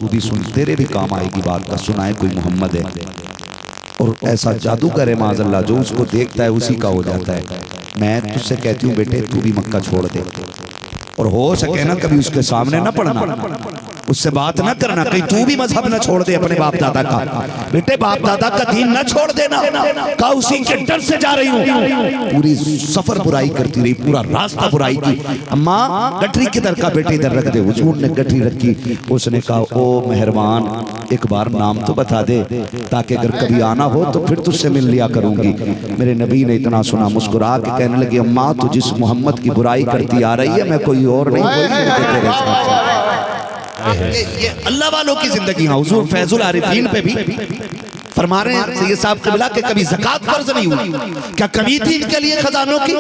तू भी सुन, तेरे भी काम आएगी बात का। सुनाए कोई मोहम्मद है और ऐसा जादू करे माज़अल्लाह, जो उसको देखता है उसी का हो जाता है। मैं तुझसे कहती हूँ बेटे, तू भी मक्का छोड़ दे, और हो सके ना कभी उसके सामने ना पढ़ना, उससे बात ना करना, कहीं तू भी मजहब ना छोड़ दे अपने बाप दादा का। बेटे बाप दादा का दीन ना छोड़ देना, का उसी के डर से जा रही हूँ। पूरी सफर बुराई करती रही, पूरा रास्ता बुराई की। अम्मा गठरी किधर का, बेटे इधर रख दे। हुजूर ने गठरी रखी, उसने कहा ओ मेहरबान एक बार नाम तो बता दे, ताकि अगर कभी आना हो तो फिर तुझसे मिल लिया करूंगी। मेरे नबी ने इतना सुना, मुस्कुरा के कहने लगे अम्मा तू जिस मोहम्मद की बुराई करती आ रही है, मैं कोई और नहीं, ये अल्लाह वालों की जिंदगी। हुजूर फैजुल आरिफीन पे भी फरमा रहे हैं सैयद साहब क़िबला के कभी ज़कात फर्ज नहीं हुई, क्या कमी थी इनके लिए खजानों की?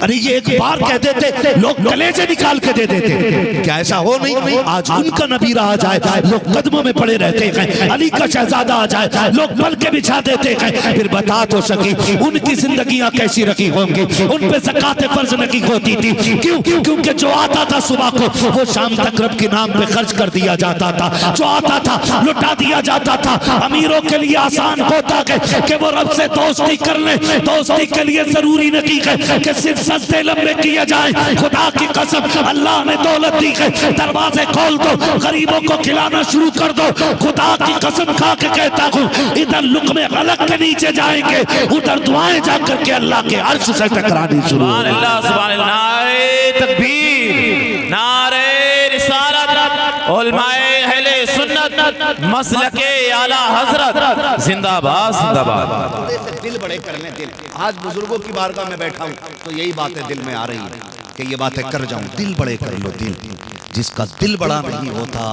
अरे ये एक बार कह देते लोग कलेजे निकाल के दे देते, क्या ऐसा हो नहीं? आज उनका नबी रहा जाए लोग कदमों में पड़े रहते हैं, अली का शहजादा आ जाए लोग पल के बिछा देते हैं। फिर बता तो सके उनकी जिंदगियां कैसी रखी होंगी, उन पे ज़कात फर्ज नहीं होती थी। क्यों? क्योंकि जो आता था सुबह को वो शाम तक रब के नाम पे खर्च कर दिया जाता था, जो आता था लुटा दिया जाता था। अमीरों के लिए आसान होता है कि वो रब से दोस्ती कर ले, दोस्ती के लिए जरूरी नहीं है कि सिर्फ सस्ते लंबे किए जाए। खुदा की कसम अल्लाह ने दौलत दी है, दरवाजे खोल दो, गरीबों को खिलाना शुरू कर दो। खुदा की कसम खा के कहता हूँ, इधर लुक़मे गलक के नीचे जाएंगे, उधर दुआएं जाकर के अल्लाह के अर्श से टकरानी शुरू। नारे तकबीर, नारे रिसालत, उलमाए अहले सुन्नत, मसलके आला हजरत जिंदाबाद जिंदाबाद। दिल बड़े करने दिल। आज बुजुर्गों की बारगाह में बैठा हूँ तो यही बातें दिल में आ रही है कि ये बातें कर जाऊं। दिल बड़े कर लो, दिल जिसका दिल बड़ा नहीं होता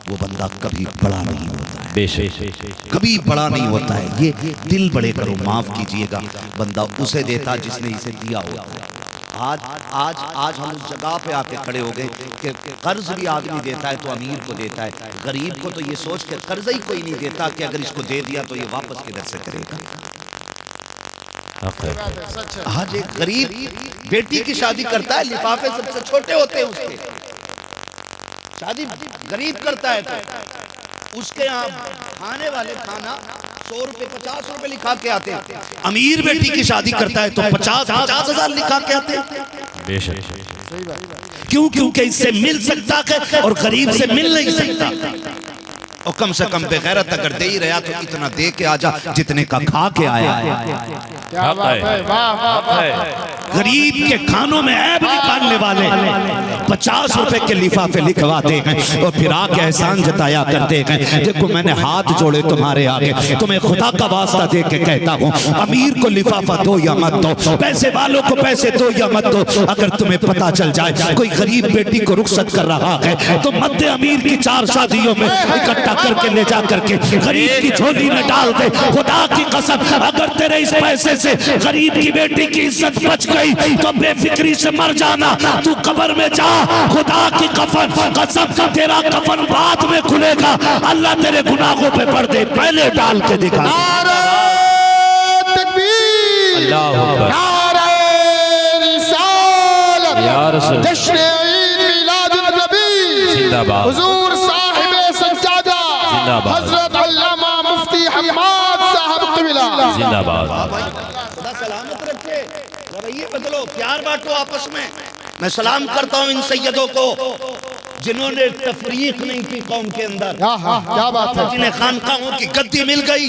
वो बंदा कभी बड़ा नहीं होता है, बेशक कभी बड़ा नहीं होता है। ये दिल बड़े करो, माफ कीजिएगा, बंदा उसे देता जिसने इसे दिया होता है। आज आज आज हम उस जगह पे आके खड़े हो गए कि कर्ज भी आदमी देता है तो अमीर को देता है, गरीब को तो ये सोच के कर्ज ही कोई नहीं देता कि अगर इसको दे दिया तो ये वापस किधर से करेगा। आज एक गरीब बेटी की शादी करता है, लिफाफे सबसे छोटे होते हैं उसके, शादी गरीब करता है तो उसके यहाँ खाने वाले खाना 100 रुपए 50 रुपए लिखा के आते हैं। अमीर बेटी की शादी करता है तो 50-50 हजार लिखा के आते हैं। क्यों? क्योंकि इससे मिल सकता है और गरीब से मिल नहीं सकता। और कम से कम बेगैरत अगर दे ही रहा तो इतना दे के आजा जितने का खा के आया। क्या बात है, वाह वाह वाह। गरीब के खानों में ऐब निकालने वाले 50 रुपए के लिफाफे लिखवाते हैं और फिर आके एहसान जताया करते हैं। देखो मैंने हाथ जोड़े तुम्हारे आगे, तुम्हें खुदा का वास्ता दे के कहता हूँ, अमीर को लिफाफा दो या मत दो, पैसे वालों को पैसे दो या मत दो, अगर तुम्हें पता चल जाए कोई गरीब बेटी को रुखसत कर रहा है तो मध्य अमीर की 4 शादियों में इकट्ठा करके ले जा करके गरीब की झोली में डाल दे। खुदा की कसम अगर तेरे इस पैसे से गरीब की बेटी की इज्जत बच गई तो बेफिक्री से मर जाना, तू कब्र में जा, खुदा की कसम तेरा कफन बाद में खुलेगा, अल्लाह तेरे गुनाहों पे पर्दे पहले डाल के दिखा। नारे तकबीर, अल्लाह अकबर, नारे रिसालत, या रसूल, जश्न ईद मिलादुन नबी, जिंदाबाद, हुजूर साहिब सज्जादा हजरत अल्लामा मुफ्ती हम्माद साहब क़िबला जिंदाबाद। सलामत रखे, रवैये बदलो, प्यार बांटो आपस में। मैं सलाम करता हूँ इन सैयदों को जिन्होंने तफरीक नहीं की कौम के अंदर, क्या बात है, जिन्हें खानकाहों की गद्दी मिल गई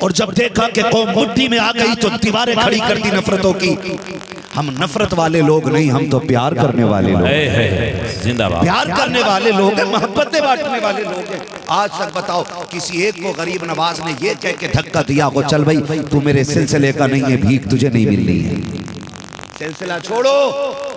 और जब देखा कि कौम मुट्ठी में आ गई तो दीवारें खड़ी कर दी नफरतों की। हम नफरत वाले लोग नहीं, हम तो प्यार करने वाले लोग, जिंदाबाद, प्यार करने वाले लोग हैं, मोहब्बतें बांटने वाले लोग हैं। आज तक बताओ किसी एक को गरीब नवाज ने ये कह के धक्का दिया हो चल भाई तू मेरे सिलसिले का नहीं है, भीख तुझे नहीं मिलनी है। सिलसिला छोड़ो,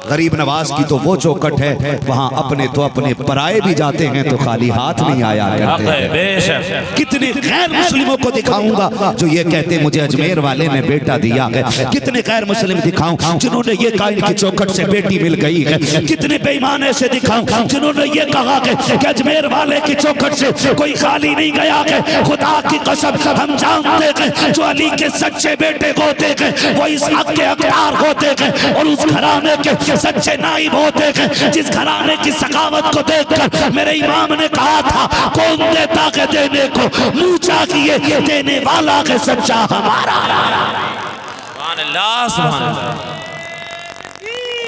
गरीब नवाज की तो वो चौकट है, वहाँ अपने तो अपने पराए भी जाते हैं तो खाली हाथ नहीं आया करते हैं। कितने गैर मुस्लिमों को दिखाऊंगा जो ये कहते मुझे अजमेर वाले ने बेटा दिया है, कितने गैर मुस्लिम दिखाऊं जिन्होंने ये कहा इनकी चौखट से बेटी मिल गई है, कितने बेईमान ऐसे दिखाऊं जिन्होंने ये कहा कि अजमेर वाले की चौखट से कोई खाली नहीं गया है। खुदा की कसम हम जानते हैं जो अली के सच्चे बेटे होते हैं वो इस हक के हकदार होते हैं और उस घराने के के सच्चे नाइब होते हैं। जिस घराने की सखावत को देखकर मेरे इमाम ने कहा था, कौन देता के देने को मुँह चाहिए, देने वाला के सच्चा हमारा। सुभान अल्लाह, सुभान अल्लाह,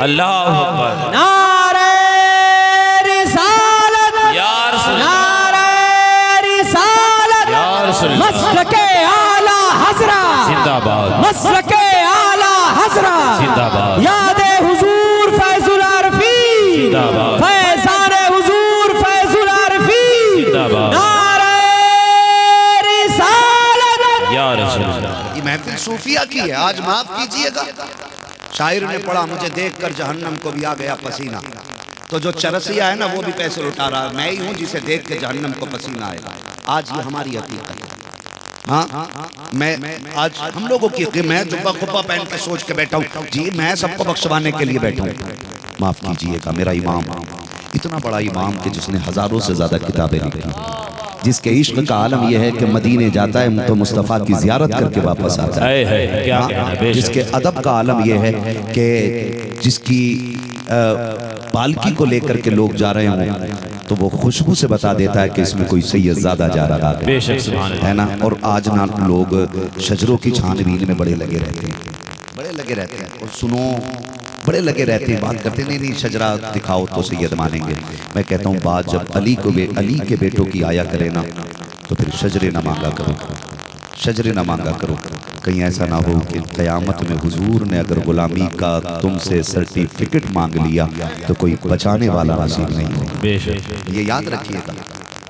अल्लाहु अकबर। नारे रिसालत, या रसूल, नारे रिसालत, या रसूल, मसलके आला हज़रत, जिंदाबाद, मसलके आला हज़रत, जिंदाबाद, यादे हुजूर फैजुल आरफी, जिंदाबाद, फैज़ाने हुजूर फैजुल आरफी, जिंदाबाद, नारे रिसालत। या रसूल। ये महफिल सूफिया की है, आज माफ कीजिएगा। शायर ने पढ़ा, मुझे देखकर जहन्नम को भी आ गया पसीना। तो जो चरसिया है ना वो भी पैसे लुटा रहा है। मैं ही हूँ जिसे देख के जहन्नम को पसीना आएगा। आज ये हमारी हकीकत है। हाँ, मैं आज हम लोगों की, मैं जुब्बा खुब्बा पहन के सोच के बैठा हूँ जी मैं सबको बख्शवाने के लिए बैठा हूँ। माफ कीजिएगा, मेरा इमाम इतना बड़ा इमाम कि जिसने हजारों से ज्यादा किताबें लिखी, जिसके इश्क का आलम यह है कि मदीने जाता है तो मुस्तफ़ा की जियारत करके वापस आता है। क्या कहना, बेशक। जिसके अदब का आलम यह है कि जिसकी पालकी को लेकर के लोग जा रहे हों तो वो खुशबू से बता देता है कि इसमें कोई सैयदजादा जा रहा है। बेशक, सुभान अल्लाह। है ना। और आज ना लोग शजरों की छानबीन में बड़े लगे रहते हैं, बड़े लगे रहते हैं। और सुनो, बड़े लगे रहते हैं, बात करते नहीं नहीं शजरा दिखाओ तो सैयद मानेंगे। मैं कहता हूँ बात जब अली के बेटों की आया करे ना तो फिर शजरे ना मांगा करो, शजरे ना मांगा करो। कहीं ऐसा ना हो कि क़यामत में हुजूर ने अगर गुलामी का तुमसे सर्टिफिकेट मांग लिया तो कोई बचाने वाला नसीब नहीं हो। बेशक, ये याद रखिएगा।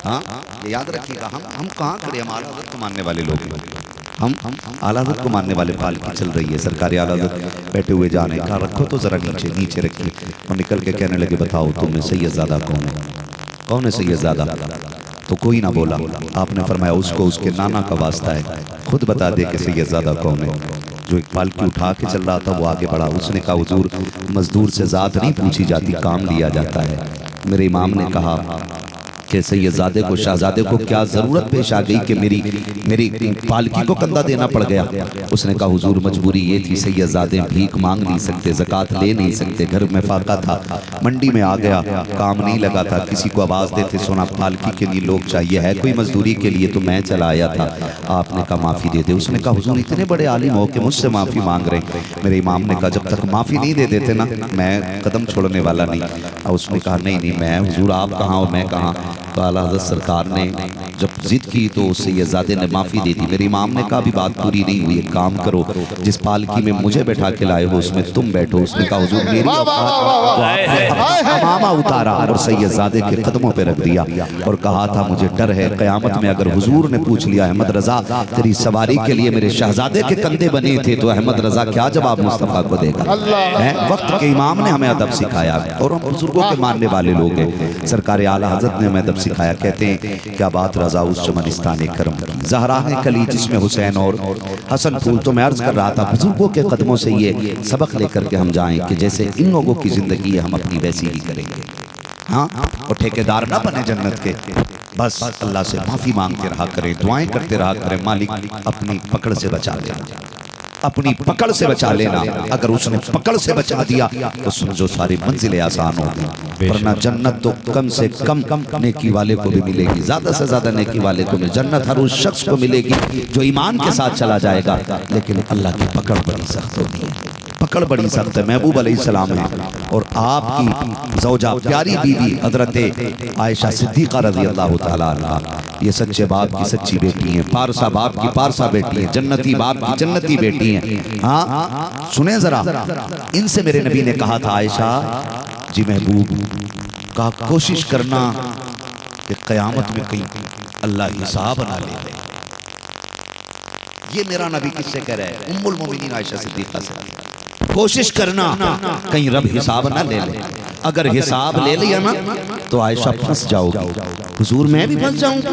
हाँ, ये याद रखिएगा। हम कहाँ खड़े, हम आला हज़रत को मानने वाले लोग हैं। हम आला हज़रत को मानने वाले। पालकी चल रही है, सरकारी आला हज़रत बैठे हुए जाने का, रखो तो जरा नीचे नीचे रखिए। और निकल के कहने लगे, बताओ तुम्हें सैयदजादा कौन है, कौन है सैयदजादा? तो कोई ना बोला। आपने फरमाया उसको उसके नाना का वास्ता है, खुद बता दे कि सैयदजादा कौन है। जो एक पालकी उठा के चल रहा था वो आगे बढ़ा। उसने कहा हुजूर मजदूर से ज़ात नहीं पूछी जाती, काम लिया जाता है। मेरे इमाम ने कहा कि सैयदजादे को, शहजादे को क्या ज़रूरत पेश आ गई कि मेरी पालकी को कंधा देना पड़ गया। उसने कहा हुजूर मजबूरी ये थी, सैयदजादे भीख मांग नहीं सकते, ज़कात ले नहीं सकते, घर में फाका था, मंडी में आ गया, काम नहीं लगा था, किसी को आवाज़ देते सुना पालकी के लिए लोग चाहिए, है कोई मजदूरी के लिए, तो मैं चला आया था। आपने कहा माफ़ी दे दे। उसने कहा हुजूर इतने बड़े आलिम हो के मुझसे माफ़ी मांग रहे। मेरे इमाम ने कहा जब तक माफ़ी नहीं दे देते ना मैं कदम छोड़ने वाला नहीं। और उसने कहा नहीं नहीं मैं, हुजूर आप कहाँ और मैं कहाँ। तो आला हज़रत सरकार ने जब जिद की तो सैयदजादे ने माफ़ी दे दी। मेरे इमाम ने कहा अभी बात पूरी नहीं हुई, एक काम करो, जिस पालकी में मुझे बैठा के लाए हो उसमें तुम बैठो। उसने कहा हुजूर मेरी अमामा उतारा और सैयदजादे के कदमों पे रख दिया और कहा था मुझे डर है क़यामत में अगर हुजूर ने पूछ लिया अहमद रजा तेरी सवारी के लिए मेरे शहजादे के कंधे बने थे तो अहमद रजा क्या जवाब मुस्तफ़ा को देगा। वक्त के इमाम ने हमें अदब सिखाया और हम बुजुर्गों के मानने वाले लोग हैं। सरकार आला हज़रत ने हमें अदब सिखाया। कहते हैं क्या बात रजा उस चमनिस्तान करम ज़हरा है कली जिसमें हुसैन और हसन फूल। तो मैं अर्ज कर रहा था बुजुर्गों के कदमों से ये सबक लेकर के हम जाएं कि जैसे इन लोगों की जिंदगी है हम अपनी वैसी ही करेंगे। हाँ, और ठेकेदार ना बने जन्नत के, बस अल्लाह से माफी मांगते रहा करें, दुआएं करते रहा करें, मालिक अपनी पकड़ से बचा लेना, अपनी पकड़ से बचा लेना। अगर उसने पकड़ से बचा दिया तो समझो सारी मंजिलें आसान होगी। वरना जन्नत तो कम से कम नेकी वाले को भी मिलेगी, ज्यादा से ज्यादा नेकी वाले को मिलेगी। जन्नत हर उस शख्स को मिलेगी जो ईमान के साथ चला जाएगा। लेकिन अल्लाह की पकड़ बड़ी सख्त होती है, पकड़ बड़ी सख्त है। महबूब अलैहिस्सलाम है और आपकी ज़ौजा प्यारी बीवी हजरत आयशा सिद्दीक़ा रज़ी अल्लाह तआला अन्हा, ये सच्चे बाप की सच्ची बेटी हैं, पारसा बाप की पारसा बेटी हैं, जन्नती बाप की जन्नती बेटी हैं। हाँ सुने जरा, इनसे मेरे नबी ने कहा था आयशा जी महबूब का कोशिश करना कि क़यामत में कहीं अल्लाह हिसाब ना ले ले। ये मेरा नबी किससे कह रहा है? उम्मुल मोमिनीन आयशा सिद्दीक़ा से। कोशिश करना कहीं रब हिसाब ना ले ले। अगर हिसाब ले लिया ना तो आयशा फंस जाओगी। हुजूर मैं भी फंस जाऊंगा,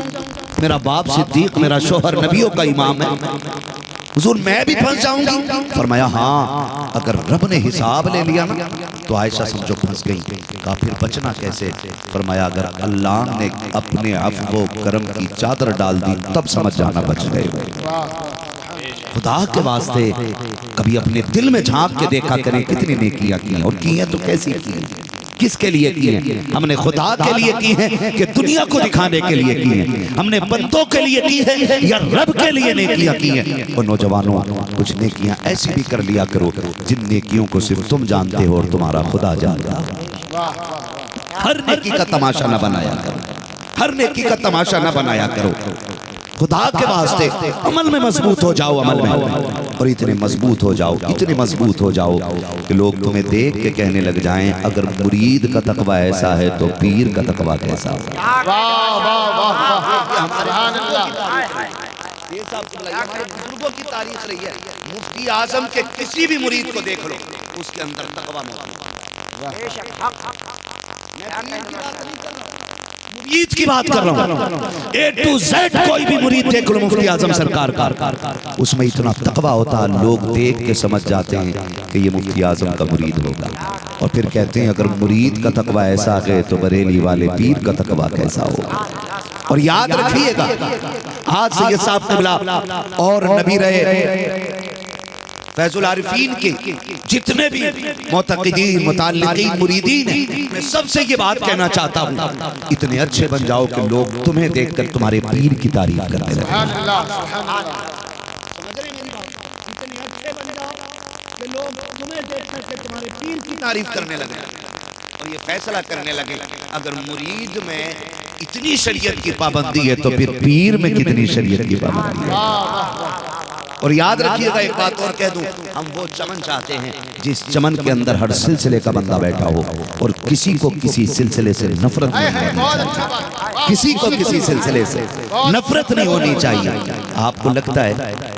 मेरा बाप सिद्दीक, मेरा शोहर नबियों का इमाम है, हुजूर मैं भी फंस जाऊंगी। फरमाया हाँ अगर रब ने हिसाब ले लिया ना तो आयशा समझो फंस गई। कहा फिर बचना कैसे? फरमाया अगर अल्लाह ने अपने अफ़्व व करम की चादर डाल दी तब समझ जाना बच गए। खुदा के वास्ते कभी अपने दिल में झांक के देखा करें कितनी नेकियां की हैं और की हैं तो कैसी की हैं, किसके लिए की हैं। हमने खुदा के लिए की हैं कि दुनिया को दिखाने के लिए की हैं, हमने बंदों के लिए की है या रब के लिए नेकियां की हैं। और नौजवानों, कुछ नेकियां ऐसी भी कर लिया करो जिन नेकियों को सिर्फ तुम जानते हो और तुम्हारा खुदा जानता है। हर नेकी का तमाशा न बनाया करो, हर नेकी का तमाशा न बनाया करो। खुदा के वास्ते अमल में मजबूत हो जाओ, अमल में, और इतने मजबूत हो जाओ, इतने मजबूत हो जाओ कि लोग तुम्हें देख के कहने लग जाएं अगर मुरीद का तकवा ऐसा है तो पीर का तकवा कैसा होगा। वाह वाह वाह वाह, सुभान अल्लाह। ये सब हमारे बुजुर्गों की तारीफ रही है। मुफ्ती आजम के किसी भी मुरीद को देख लो, उसके अंदर तकवा मौजूद है। मुरीद की बात कर रहा हूँ, ए टू जेड कोई भी मुरीद देख लो मुफ्ती आजम सरकार का, उसमें इतना तकवा होता है लोग देख के समझ जाते हैं कि ये मुफ्ती आजम का मुरीद होगा। और फिर कहते हैं अगर मुरीद का तकवा ऐसा है तो बरेली वाले पीर का तकवा कैसा होगा। और याद रखिएगा, आज से ये साहब क़िबला और नबी रहे फैजुल आरिफीन के जितने भी मुतक़िदीन, मुताल्लिक़ीन, मुरीदीन हैं, मैं सबसे ये बात कहना चाहता हूँ, इतने अच्छे बन जाओ कि लोग तुम्हें देखकर तुम्हारे पीर की तारीफ करने लगे। सुभान अल्लाह, सुभान अल्लाह। इतने अच्छे बन जाओ कि लोग तुम्हें देखकर के तुम्हारे पीर की तारीफ करने लगे और ये फैसला करने लगे अगर मुरीद में इतनी शरीयत की पाबंदी है तो फिर पीर में कितनी शरीयत की पाबंदी है। और याद रखिएगा, एक बात और कह दूं, हम वो चमन चाहते हैं जिस चमन के अंदर हर सिलसिले का बंदा बैठा हो और किसी को किसी सिलसिले से नफरत नहीं होनी चाहिए, किसी को किसी सिलसिले से नफरत नहीं होनी चाहिए। आपको लगता है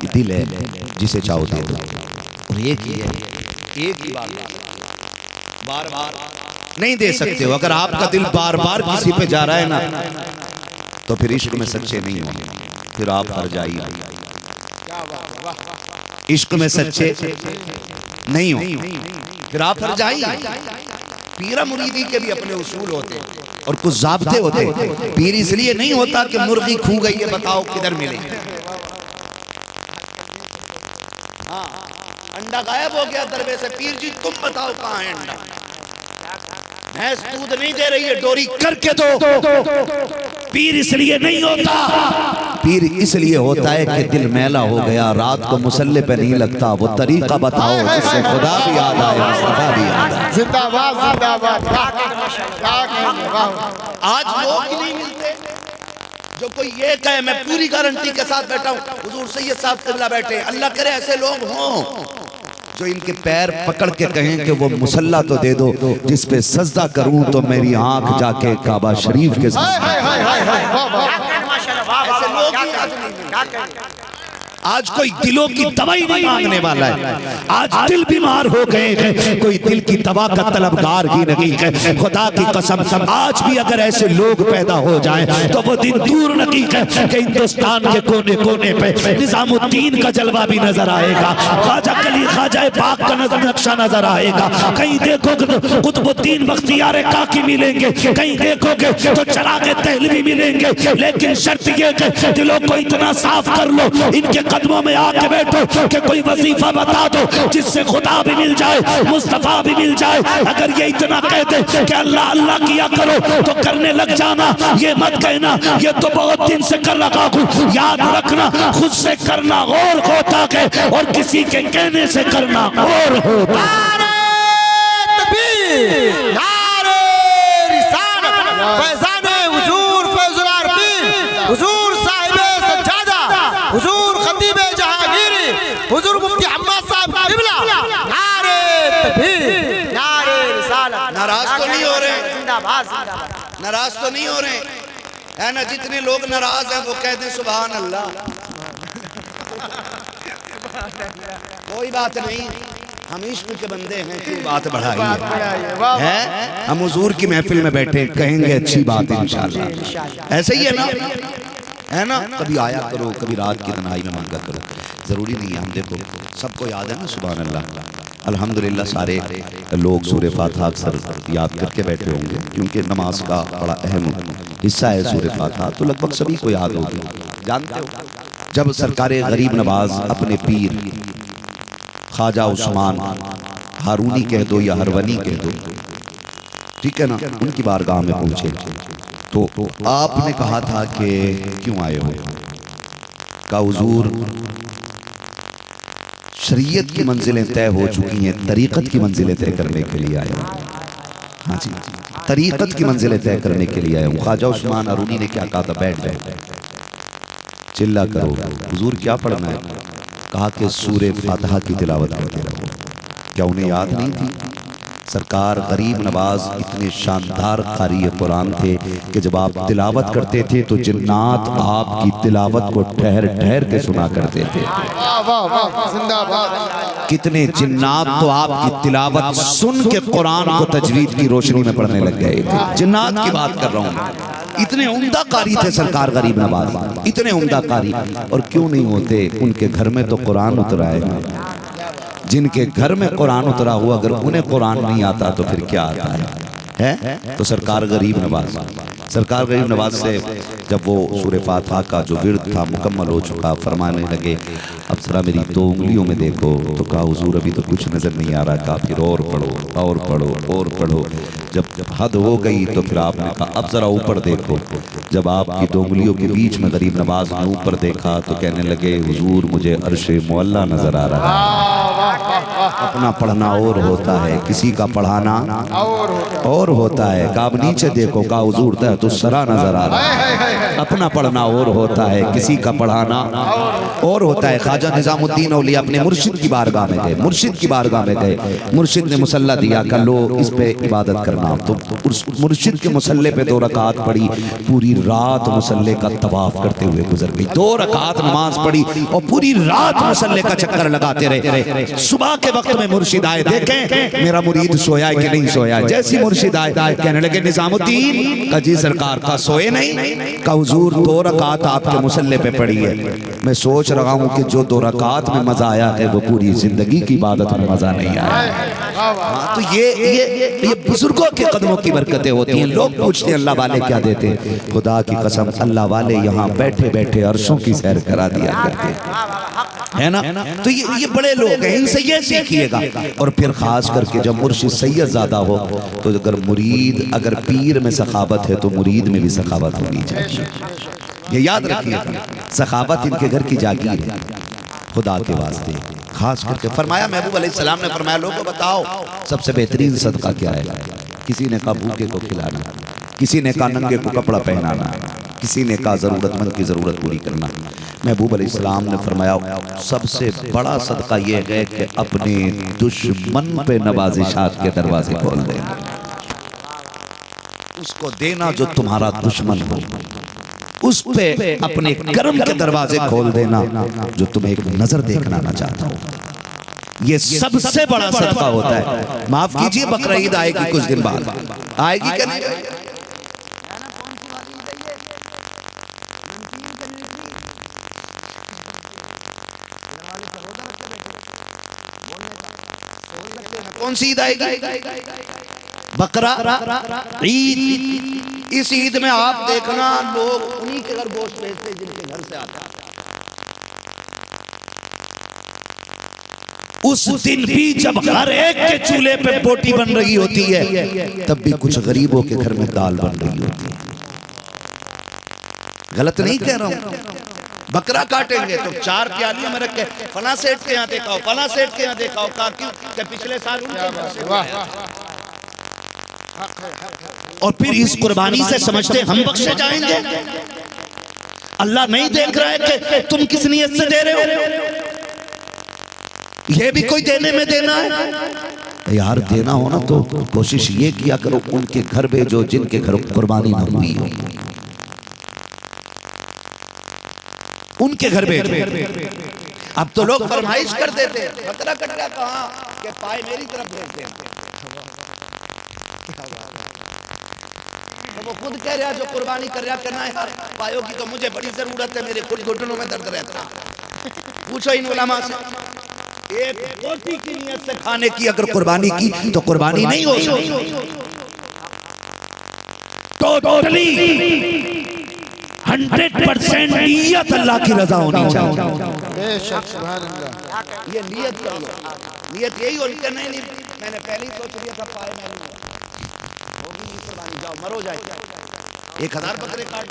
दिल है जिसे चाहो दे दो, और एक ही है, एक ही बार बार नहीं दे सकते हो। अगर आपका दिल बार बार किसी पे जा रहा है ना तो फिर इश्क में सच्चे नहीं होंगे, फिर आप हर जाइए। इश्क में सच्चे नहीं हो फिर आप हर जाइए। पीरा मुरीदी के भी अपने उसूल होते और कुछ ज़ाब्ते होते। पीर इसलिए नहीं होता कि मुर्गी खू गई है बताओ किधर मिलेगी, हाँ अंडा गायब हो गया दरबे से, पीर जी तुम बताओ कहाँ है अंडा, भैंस दूध नहीं दे रही है डोरी करके दो। पीर इसलिए नहीं होता, पीर इसलिए होता है कि दिल मैला हो गया, रात को मुसल्ले पे नहीं लगता, वो तरीका बताओ जिससे खुदा भी याद आए, मुस्तफा भी याद आए। जिंदाबाद जिंदाबाद। आज लोग नहीं मिलते जो कोई ये कहे, मैं पूरी गारंटी के साथ बैठा हूँ, हुजूर सैयद साहब क़िबला बैठे, अल्लाह करे ऐसे लोग हों जो इनके पैर पकड़ के कहें कि वो मुसल्ला तो दे दो जिस पे सजदा करूं तो मेरी आंख जाके काबा शरीफ के साथ। ऐसे लोग ही आज कोई दिलों की दवाई नहीं मांगने वाला है, आज दिल बीमार हो गए हैं, कोई दिल की दवा का तलबगार ही नहीं है। खुदा की कसम, आज भी अगर ऐसे लोग पैदा हो जाएं तो वो दिन दूर नहीं है कि हिंदुस्तान के कोने कोने पे निजामुद्दीन का जलवा भी नजर आएगा, ख्वाजा कली ख्वाजा पाक का नक्शा नजर आएगा। कहीं देखोगे तो कुतुबुद्दीन बख्तियार काकी मिलेंगे, कहीं देखोगे तो चिरागे दहलवी मिलेंगे, लेकिन शर्त ये कि दिलों को इतना साफ कर लो, इनके कदमों में आके बैठो कि कोई वजीफा बता दो जिससे खुदा भी मिल जाए, मुस्तफा भी मिल जाए। अगर ये इतना कहते कि अल्लाह अल्लाह किया करो तो करने लग जाना, ये मत कहना ये तो बहुत दिन से कर रखा हूं। याद रखना, खुद से करना और होता है और किसी के कहने से करना और होता। हुजूर मुफ्ती हम्माद साहब क़िबला, नारे तकबीर, नारे रिसालत। नाराज तो नहीं हो रहे, जिंदाबाद जिंदाबाद, नाराज तो नहीं हो रहे है ना। जितने लोग नाराज हैं वो कहते हैं सुभान अल्लाह। कोई बात नहीं, हम इश्क के बंदे हैं, कोई बात बढ़ाइए है। हम हुजूर की महफिल में बैठे कहेंगे अच्छी बात इंशाअल्लाह, ऐसे ही है ना। कभी आया करो, कभी रात की तन्हाई में मांगा करो, जरूरी नहीं है। हम देखो सबको याद है ना सुभान अल्लाह अल्हम्दुलिल्लाह, सारे लोग सूरह फातिहा अक्सर याद करके बैठे होंगे क्योंकि नमाज का बड़ा अहम हिस्सा है सूरह फातिहा, तो लगभग सभी को याद होगी, जानते हो। जब सरकार गरीब नवाज अपने पीर ख्वाजा उस्मान हारूनी कह दो या हरवनी कह दो, ठीक है ना, उनकी बारगाह में पहुंचे तो आपने कहा था कि क्यों आए हो? का हुजूर शरीयत की मंजिलें तय हो चुकी हैं, तरीक़त की मंजिलें तय करने के लिए आया हूँ। हाँ जी, तरीक़त की मंजिलें तय करने के लिए आया हूँ। ख्वाजा उस्मान हारूनी ने क्या कहा था? बैठ जाओ, चिल्ला करो। हुजूर क्या पढ़ना है? कहा कि सूरे फातिहा की तिलावत करते रहो। क्या उन्हें याद नहीं थी? सरकार गरीब नवाज इतने शानदार कारी कुरान थे कि जब आप तिलावत करते थे तो जिन्नात आपकी तिलावत को ठहर ठहर के सुना करते थे। वाह वाह वाह, जिंदाबाद। कितने जिन्नात तो आपकी तिलावत सुन के कुरान को तजवीद की रोशनी में पढ़ने लग गए थे। जिन्नात की बात कर रहा हूँ। इतने उम्दा कारी थे सरकार गरीब नवाज, इतने उम्दा कारी। और क्यों नहीं होते? उनके घर में तो कुरान उतरा है। जिनके घर में कुरान उतरा हुआ, अगर उन्हें कुरान नहीं आता तो फिर क्या आता है? तो सरकार गरीब नवाज से जब वो सूरे फातिहा का जो विर्द था मुकम्मल हो चुका, फरमाने लगे अब जरा मेरी 2 उंगलियों में देखो। तो कहा हुजूर अभी तो कुछ नजर नहीं आ रहा। कहा फिर और पढ़ो और पढ़ो और पढ़ो। जब हद हो गई तो फिर आपने कहा अब जरा ऊपर देखो। जब आपकी 2 उंगलियों के बीच में गरीब नवाज ने ऊपर देखा तो कहने लगे हुजूर मुझे अर्शे मुअल्ला नजर आ रहा है। अपना पढ़ना और होता है, किसी का पढ़ाना और होता है। कहा अब नीचे देखो। कहा हुजूर तो सरा नजर आ रहा है। अपना पढ़ना और होता है, किसी का पढ़ाना और होता है। ख्वाजा निजामुद्दीन औलिया अपने मुर्शिद की बारगाह में गए, मुर्शिद ने मुसल्ला दिया, कर लो इस पे इबादत करना। तो मुर्शिद के मुसल्ले पे 2 रकात पड़ी, पूरी रात मुसल्ले का तवाफ करते हुए गुजर गई। 2 रकात नमाज पढ़ी और पूरी रात मुसल्ले का चक्कर लगाते रहे। सुबह के वक्त में मुर्शिद आए, देखें मेरा मुरीद सोया है कि नहीं सोया है। जैसी मुर्शिद आए कहने लगे निजामुद्दीन का जी सरकार का सोए नहीं। का हुजूर 2 रकात आपके मुसल्ले पे पड़ी है। मैं सोच रहा हूँ कि जो 2 रकात में मजा आया है वो पूरी जिंदगी की इबादत में मजा नहीं आया। हाँ, तो ये बुजुर्गों के कदमों की बरकतें होती हैं। लोग पूछते हैं अल्लाह वाले क्या देते हैं? खुदा की कसम अल्लाह वाले यहाँ बैठे बैठे अर्शों की सैर करा दिया करते है ना। तो ये बड़े लोग हैं, इनसे ये सीखिएगा। और फिर खास करके जब मुर्शिद सैयद ज़्यादा हो तो अगर पीर में सखावत है तो मुरीद में भी सखावत होनी चाहिए। ये याद रखिएगा, सखावत इनके घर की जागीर है। खुदा के वास्ते खास करके फरमाया, महबूब अलैहिस्सलाम ने फरमाया लोगों बताओ सबसे बेहतरीन सदका क्या है? किसी ने कहा भूखे को खिलाना, किसी ने कहा नंगे को कपड़ा पहनाना, किसी ने कहा जरूरतमंद की जरूरत पूरी करना। महबूब अलैहिस्सलाम ने फरमाया सबसे बड़ा सदका यह है कि अपने दुश्मन पे नवाजिशात के दरवाजे खोल देना, उसको देना जो तुम्हारा दुश्मन हो, उस पे अपने कर्म के दरवाजे खोल देना जो तुम्हें एक नजर देखना ना चाहता हो। ये सबसे बड़ा सदका होता है। माफ कीजिए, बकरा ईद आएगी कुछ दिन बाद, आएगी क्या नहीं? कौन सी ईद आएगी? बकरा ईद। इस ईद में आप देखना लोग उन्हीं के घर गोश्त भेजते हैं जिनके घर से आता है। उस दिन भी जब हर एक के चूल्हे पे बोटी बन रही होती है तब भी कुछ गरीबों के घर में दाल बन रही होती है। गलत नहीं कह रहा हूं। बकरा काटेंगे तो 4 प्यालियों में रख के फला सेठ के यहाँ देखा हो, फला सेठ के यहाँ देखा हो, कहा क्यों कि पिछले साल और फिर इस कुर्बानी से समझते हम बख्शे जाएंगे। अल्लाह नहीं देख रहा है कि तुम किस नियत से दे रहे हो। ये भी कोई देने में देना है यार। देना हो ना तो कोशिश ये किया करो उनके घर भेजो जिनके घर कुर्बानी ना हुई हो, उनके घर भेजो। अब तो लोग फरमाइश कर देते हैं, बकरा कट गया कहाँ के पाए मेरी तरफ भेजते हैं। तो वो खुद कह रहा जो कुर्बानी कर रहा करना है पायों की तो मुझे बड़ी जरूरत है, मेरे खुद घुटनों में दर्द रहता। पूछो इन उलमा से, एक रोटी की नियत से खाने की अगर कुर्बानी की तो कुर्बानी नहीं हो सकती। टोटली 100% नीयत अल्लाह की रजा होनी चाहिए। बेशक सुभान अल्लाह। ये नीयत कर लो, नीयत यही होनी चाहिए। नहीं नहीं मैंने पहले ही सोच लिया था पाए मैंने होगी नहीं कुर्बानी, जाओ मरो जाए 1000 बकरे काट।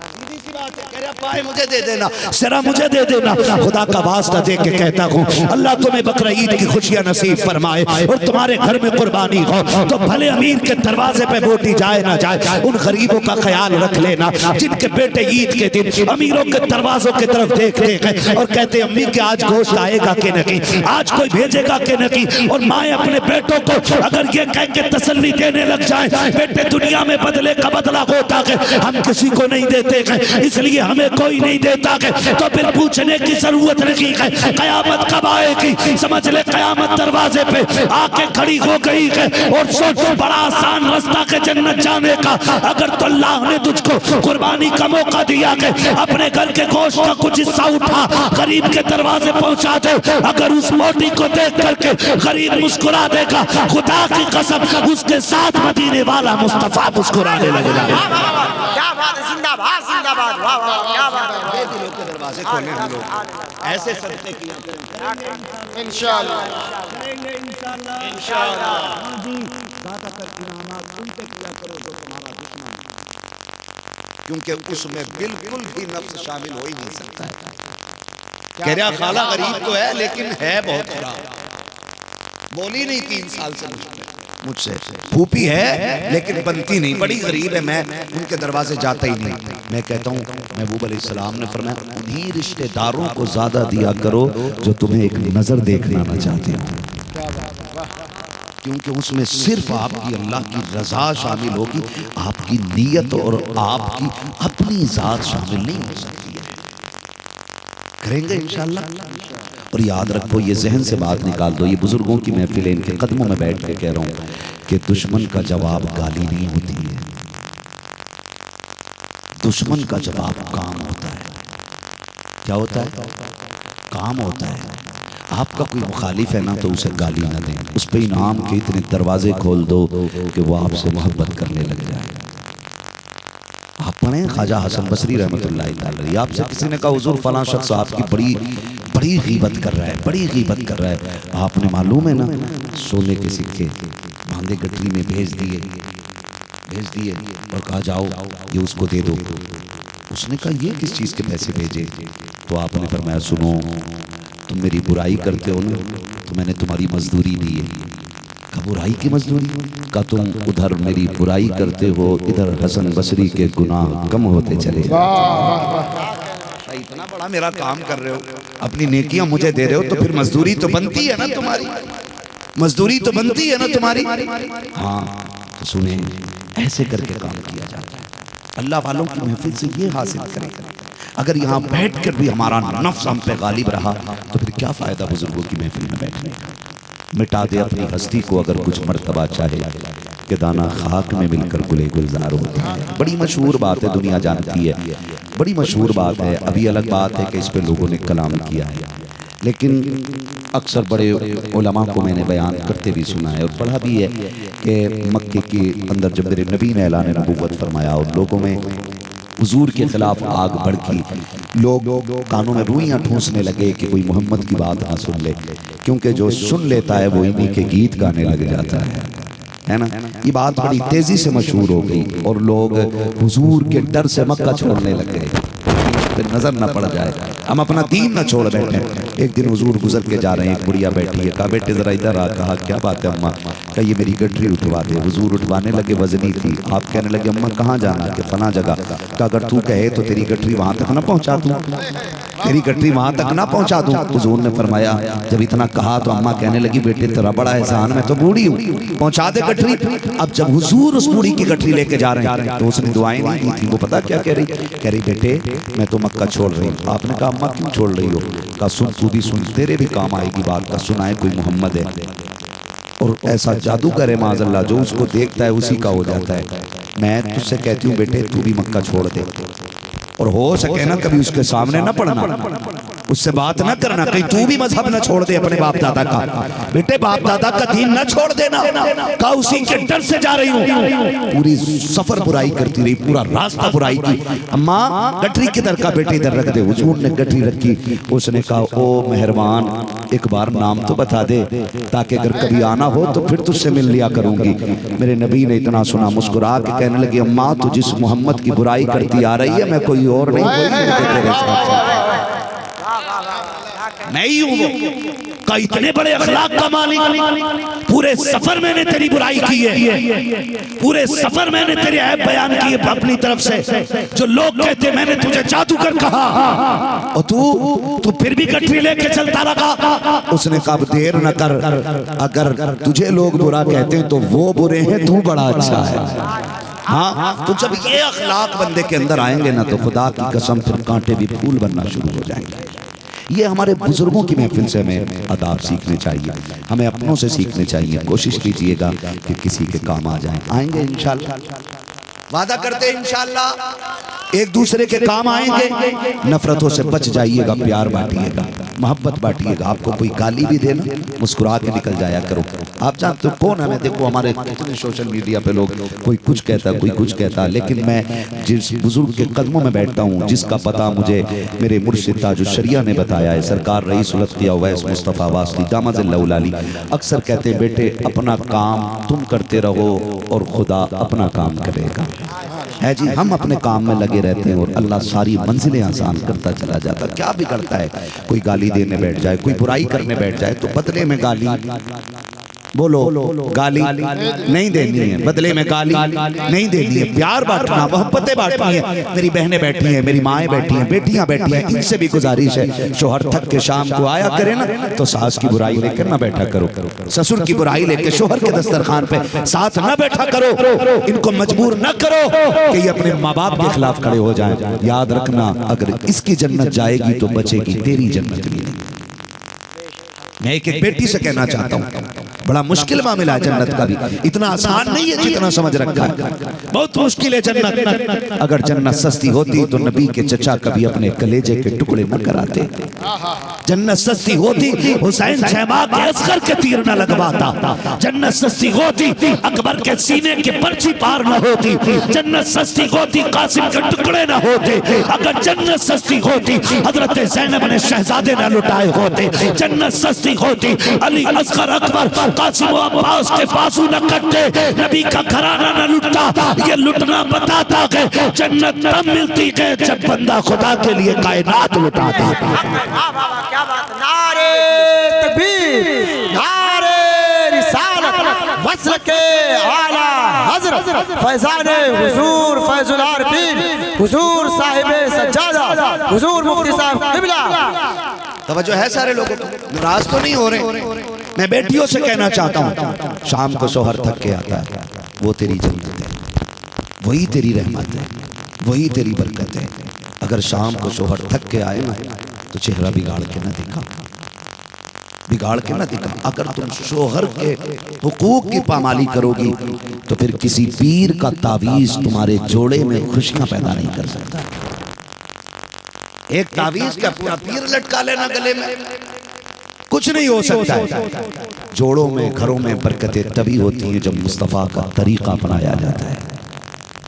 सीधी सी बात है, कह रहा पाए मुझे दे देना, सिरा मुझे दे देना। खुदा का वास्ता दे के कहता हूँ अल्लाह तुम्हें बकरा ईद की खुशियां नसीब फरमाए और तुम्हारे घर में कुर्बानी हो तो भले अमीर के दरवाजे पे बोटी जाए ना जाए, उन गरीबों का ख्याल रख लेना जिनके बेटे ईद के दिन अमीरों के दरवाजों की तरफ देखते हैं और कहते अम्मी के आज गोश्त आएगा कि नहीं, आज कोई भेजेगा कि नहीं। और माए अपने बेटों को अगर ये कह के तसल्ली देने लग जाए बेटे दुनिया में बदले का बदला होता है, हम किसी को नहीं देते इसलिए हमें कोई नहीं देता है, तो फिर पूछने की जरूरत नहीं है कयामत कब आएगी। समझ ले कयामत दरवाजे पे आके खड़ी हो गई है और सोच बड़ा आसान रास्ता के जन्नत जाने का। अगर तो अल्लाह ने तुझको कुर्बानी का मौका दिया है अपने घर के गोश्त का कुछ हिस्सा उठा गरीब के दरवाजे पहुंचा दे, अगर उस मोटी को देख करके गरीब मुस्कुरा देगा खुदा की कसम उसके साथ मदीने वाला मुस्तफा मुस्कुराने लगेगा। क्या बात है, जिंदाबाद जिंदाबाद, वाह वाह क्या बात है। दिलों के दरवाजे खोले हम लोग ऐसे सदके किया करेंगे इंशाअल्लाह इंशाअल्लाह। हाँ जी ज़्यादातर इनामात उन पे किया करो जो तुम्हारा दुश्मन है, क्योंकि उसमें बिल्कुल भी नफ्स शामिल हो ही नहीं सकता है। कह रहा खाला गरीब तो है लेकिन है बहुत खराब, बोली नहीं 3 साल से मुझसे, फूफी है लेकिन बनती नहीं, बड़ी गरीब है, मैं उनके दरवाजे जाता ही नहीं। मैं कहता हूँ महबूब अलैहिस्सलाम ने फरमाया उन्हीं रिश्तेदारों को ज्यादा दिया करो जो तुम्हें एक नजर देखना ना चाहते हो, क्योंकि उसमें सिर्फ आपकी अल्लाह की रजा शामिल होगी, आपकी नीयत और आपकी अपनी जात शामिल नहीं हो सकती है। करेंगे इंशाअल्लाह। और याद रखो ये जहन से बात निकाल दो, ये बुजुर्गों की महफिल है, इनके कदमों में बैठ के कह रहा हूँ कि दुश्मन का जवाब गाली नहीं होती है, दुश्मन का जवाब काम होता है। क्या होता है? काम होता है। आपका कोई मुखालिफ है ना तो उसे गाली ना दें, उस पर इनाम के इतने दरवाजे खोल दो कि वो आपसे मोहब्बत करने लग जाए। आप पढ़ें ख्वाजा हसन बसरी रहमतुल्लाह अलैह, आपसे किसी ने कहा हुजूर फलां शख्स आपकी बड़ी गीबत कर रहा है, बड़ी गीबत कर रहा है, आपने मालूम है ना सोने के सिक्के बांधे गठरी में भेज दिए और कहा जाओ ये उसको दे दो। उसने कहा ये किस चीज़ के पैसे भेजे? तो आपने फरमाया सुनो तुम मेरी बुराई करते हो ना तो मैंने तुम्हारी मजदूरी दी है। का बुराई की मजदूरी? का तुम उधर मेरी बुराई करते हो इधर हसन बसरी के गुनाह कम होते चले। इतना बड़ा मेरा काम कर रहे हो, अपनी नेकियां मुझे दे रहे हो, तो फिर मजदूरी तो बनती है ना तुम्हारी, मजदूरी तो बनती है ना तुम्हारी। हाँ तो सुने ऐसे करके काम किया जाता है। अल्लाह वालों की महफिल से ये हासिल करें, अगर यहाँ बैठ कर भी हमारा नफ्स हम पे गालिब रहा तो फिर क्या फायदा बुजुर्गों की महफिल में बैठने का। मिटा दे अपनी हस्ती को अगर कुछ मर्तबा चाहे कि दाना खाक में मिलकर गुले गुलजार होते हैं। बड़ी मशहूर बात है, दुनिया जानती है, बड़ी मशहूर बात है। अभी अलग बात है कि इस पे लोगों ने कलाम किया है, लेकिन अक्सर बड़े उलमा को मैंने बयान करते भी सुना है और पढ़ा भी है कि मक्के के अंदर जब मेरे नबी ने ऐलान नबूवत फरमाया और लोगों में हुजूर के खिलाफ आग भड़की, लोग कानों में रुइयां ठूंसने लगे कि कोई मोहम्मद की बात ना सुन ले, क्योंकि जो सुन लेता है वो इन्हीं के गीत गाने लग जाता है ना। ये बात बड़ी तेजी से मशहूर हो गई और लोग हुजूर के डर से मक्का छोड़ने लग गए, फिर नजर न पड़ जाए, हम अपना दीन न छोड़ बैठे। एक दिन हुजूर गुजर के जा रहे हैं, एक बुढ़िया बैठी है, कहा बेटे जरा इधर आ। कहा क्या बात है अम्मा? कहा ये मेरी गठरी उठवा दे। हुजूर उठवाने लगे, वजनी थी। आप कहने लगे अम्मा कहाँ जाना? कि फला जगह। कहा अगर तू कहे तो तेरी गठरी वहां तक ना पहुंचा दूं, तेरी गठरी वहां तक ना पहुंचा दूं। हुजूर ने फरमाया जब इतना कहा तो अम्मा कहने लगी बेटे तेरा बड़ा एहसान, मैं तो बूढ़ी हूँ, पहुंचा दे गठरी। अब जब हुजूर उस बूढ़ी की गठरी लेके जा रहे हैं तो उसने दुआएं नहीं दी थी। वो पता क्या कह रही बेटे मैं तो मक्का छोड़ रही हूँ। आपने कहा अम्मा क्यों छोड़ रही हो? कहा सुन तू भी सुन, तेरे भी काम आएगी बात का। सुनाए कोई मोहम्मद है और ऐसा जादू करे माज़अल्लाह जो उसको देखता है उसी का हो जाता है। मैं तुझसे कहती हूँ बेटे तू भी मक्का छोड़ दे और हो सके ना कभी उसके सामने ना पड़ना। उससे बात ना करना, कहीं तू भी मजहब ना छोड़ दे अपने बाप दादा का। बेटे बाप दादा का दीन ना छोड़ देना, का उसी के डर से जा रही हूँ। पूरी सफर बुराई करती रही, पूरा रास्ता बुराई की। अम्मा गठरी किधर का, बेटे इधर रख दे। हुजूर ने गठरी रखी, उसने कहा ओ मेहरबान एक बार नाम तो बता दे, ताकि अगर कभी आना हो तो फिर तुझसे मिल लिया करूंगी। मेरे नबी ने इतना सुना, मुस्कुरा के कहने लगे अम्मा तू जिस मोहम्मद की बुराई करती आ रही है मैं कोई और नहीं, मैं ही हूँ का इतने बड़े अखलाक का मालिक। पूरे सफर मैंने तेरी बुराई की है, पूरे सफर मैंने तेरे ऐब बयान किए अपनी तरफ से, जो लोग कहते मैंने तुझे जादूगर कहा और तू फिर भी गठरी लेके चलता रहा। उसने कहा देर न कर, अगर तुझे लोग बुरा कहते हैं तो वो बुरे हैं, तू बड़ा अच्छा है। हाँ तो जब ये अखलाक बंदे के अंदर आएंगे ना तो खुदा की कसम फिर कांटे भी फूल बनना शुरू हो जाएंगे। ये हमारे बुजुर्गों की महफिल से हमें आदाब सीखने चाहिए, हमें अपनों से सीखने चाहिए। कोशिश कीजिएगा कि किसी के काम आ जाएं, आएंगे इंशाल्लाह, वादा करते हैं इंशाल्लाह एक दूसरे के काम आएंगे। नफरतों से बच जाइएगा, प्यार बांटिएगा, मोहब्बत बांटिएगा। आपको कोई गाली भी देना मुस्कुरा के निकल जाया करो। आप जानते हो कौन हमें, देखो हमारे कितने सोशल मीडिया पे लोग कोई कुछ कहता कोई कुछ कहता, लेकिन मैं जिस बुजुर्ग के कदमों में बैठता हूँ, जिसका पता मुझे मेरे मुर्शिद ताजुल शरिया ने बताया है, सरकार रईस उल अत्किया उवैस मुस्तफ़ा वास्ती दामदल्लाहु अली, अक्सर कहते बेटे अपना काम तुम करते रहो और खुदा अपना काम करेगा। है जी, हम अपने काम में लगे रहते हैं और अल्लाह सारी मंजिलें आसान करता चला जाता। क्या बिगड़ता है, कोई गाली देने बैठ जाए, कोई बुराई करने बैठ जाए तो बदले में गाली, बोलो गाली नहीं देनी है, बदले में गाली नहीं देनी है। प्यार बांटना, मोहब्बतें बांटनी है। मेरी बहनें बैठी हैं, मेरी माएँ बैठी हैं, बेटियां बैठी हैं, इनसे भी गुजारिश है शोहर थक के शाम को आया करे ना तो सास की बुराई लेकर ना बैठा करो, ससुर की बुराई लेकर शोहर के दस्तरखान पे साथ ना बैठा करो। इनको मजबूर न करो कि ये अपने माँ बाप के खिलाफ खड़े हो जाए। याद रखना अगर इसकी जन्नत जाएगी तो बचेगी तेरी जन्नत भी। मैं एक एक बेटी से कहना चाहता हूँ, बड़ा मुश्किल मामला है जन्नत का भी, इतना आसान नहीं है जितना समझ रखा है, बहुत मुश्किल है जन्नत। अगर जन्नत सस्ती होती तो नबी के चचा कभी अपने कलेजे के टुकड़े न कराते। जन्नत सस्ती होती हुसैन शहबाग के असगर के तीर न लगवाता। जन्नत सस्ती होती अकबर के सीने के पर्ची पार न होती। जन्नत सस्ती होती कासिम के टुकड़े न होते। अगर जन्नत सस्ती होती हजरत ज़ैनब ने शहजादे न लुटाए होते। जन्नत सस्ती होती अली असगर अकबर कासिम अब्बास के बाजू न कटते, नबी का घराना न लुटता। ये लुटना बताता है जन्नत तब मिलती है जब बंदा खुदा के लिए कायनात लुटाता। क्या बात, नारे तकबीर, नारे रिसालत, वस्ल के आला हजरत फैज़ाने हुजूर फैजुल आरिफीन, हुजूर साहिबे सज्जादा, हुजूर मुफ्ती साहब क़िबला। तवज्जो है सारे लोगों को, नाराज तो नहीं हो रहे। मैं बेटियों से कहना चाहता हूँ, शाम को शोहर थक के आता है, वो तेरी जन्नत है, वही तेरी रहमत है, वही तेरी बरकत है। अगर शाम को शोहर थक के आए ना तो चेहरा बिगाड़ के ना दिखा, बिगाड़ के ना दिखा। अगर तुम शोहर के हुकूक की पामाली करोगी तो फिर किसी पीर का तावीज तुम्हारे जोड़े में खुशियां पैदा नहीं कर सकता। एक तावीज का पूरा पीर लटका लेना गले में, कुछ नहीं हो सकता है। जोड़ों में घरों में बरकतें तभी होती हैं जब मुस्तफ़ा का तरीका अपनाया जाता है।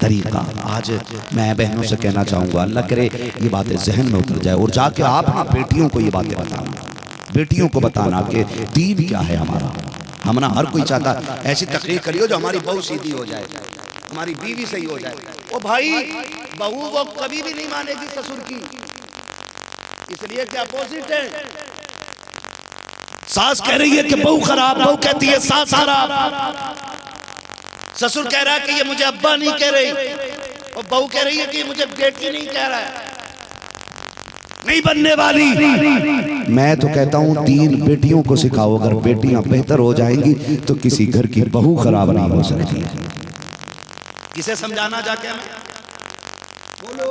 तरीका आज मैं बहनों से कहना चाहूँगा, अल्लाह करे ये बातें जहन में उतर जाए और जाके आप ना बेटियों को ये बातें बताना, बेटियों को बताना कि दीन क्या है हमारा। हम ना हर कोई चाहता ऐसी तकरीर करियो जो हमारी बहू सीधी हो जाए, हमारी बीवी सही हो जाए। ओ भाई, बहू वो कभी भी नहीं मानेगी ससुर की, इसलिए कि अपोजिट है। सास कह रही है कि बहू खराब, बहू कहती है सास खराब। ससुर कह रहा है कि ये मुझे अब्बा नहीं कह रही, और बहू कह रही है कि ये मुझे बेटी नहीं कह रहा है। नहीं बनने वाली। मैं तो कहता हूँ 3 बेटियों को सिखाओ, अगर बेटियां बेहतर हो जाएंगी तो किसी घर की बहू खराब नहीं हो सकती। किसे समझाना जाके हमें, बोलो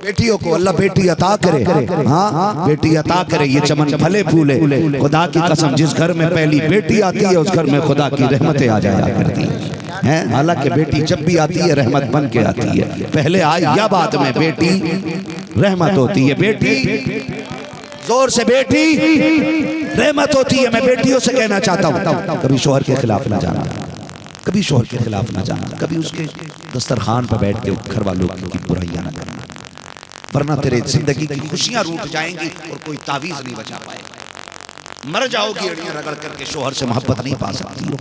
बेटियों को अल्लाह बेटी अता करे। हाँ बेटी अता करे, ये चमन फले फूले। खुदा की कसम जिस घर में पहली बेटी आती है उस घर में खुदा की रहमतें आ जाया करती है। हैं। हालांकि बेटी जब भी आती है रहमत बन के आती है, पहले आई या बाद में बेटी रहमत होती है। बेटी जोर से, बेटी रहमत होती है। मैं बेटियों से कहना चाहता हूँ, कभी शोहर के खिलाफ ना जाना, कभी शोहर के खिलाफ ना जाना, कभी उसके दस्तरखान पर बैठ के घर वालों की बुराइयां ना करना, वरना तेरे जिंदगी की खुशियां रूठ जाएंगी और कोई तावीज नहीं बचा पाएगा। मर जाओगी अड़ियां रगड़ करके, शोहर से मोहब्बत नहीं पा सकती हो।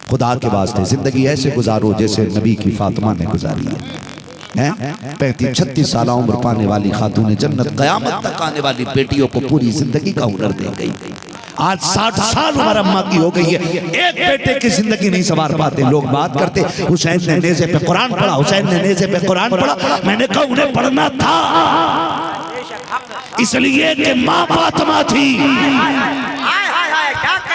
खुदा के वास्ते जिंदगी ऐसे गुजारो जैसे नबी की फातिमा ने गुजारी है। 35-36 साल उम्र पाने वाली खातून जन्नत क़यामत तक आने वाली बेटियों को पूरी जिंदगी का हुनर दे गई। आज 60 साल उम्र अम्मा की हो गई है, एक बेटे की जिंदगी नहीं संवार पाते। लोग बात करते हुसैन ने नेज़े पे कुरान पढ़ा, हुसैन ने नेज़े पे कुरान पढ़ा। मैंने कहा उन्हें पढ़ना था इसलिए कि माँ फातिमा थी।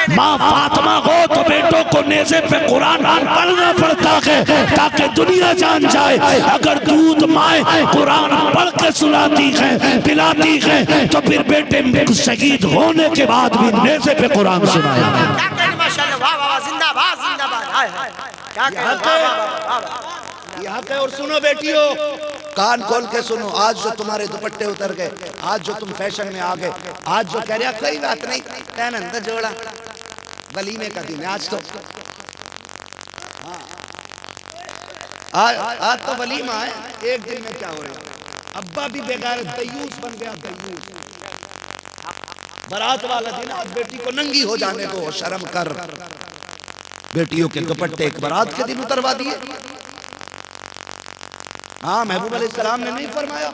माँ फातिमा हो तो बेटों को नेज़े पे कुरान पढ़ना पड़ता है ताकि दुनिया जान जाए। अगर दूध माए कुरान पढ़ के सुलाती है, पिलाती है, तो फिर बेटे शहीद होने के बाद भी नेज़े पे कुरान सुनाया। यहाँ पे और सुनो बेटियों, कान खोल के सुनो। आज जो तुम्हारे दुपट्टे उतर गए, आज जो तुम फैशन में आ गए, आज जो कह रहे कोई बात नहीं तैन जोड़ा, वलीमे का दिन है आज। तो आज तो वलीमा है, एक दिन में क्या हो रहा। अब्बा भी बेगार दयूस बन गया, दयूस। बारात वाला दिन आज बेटी को नंगी हो जाने दो, शर्म कर। बेटियों के दुपट्टे एक बारात के दिन उतरवा दिए। हाँ, महबूब अलैहिस्सलाम ने नहीं फरमाया।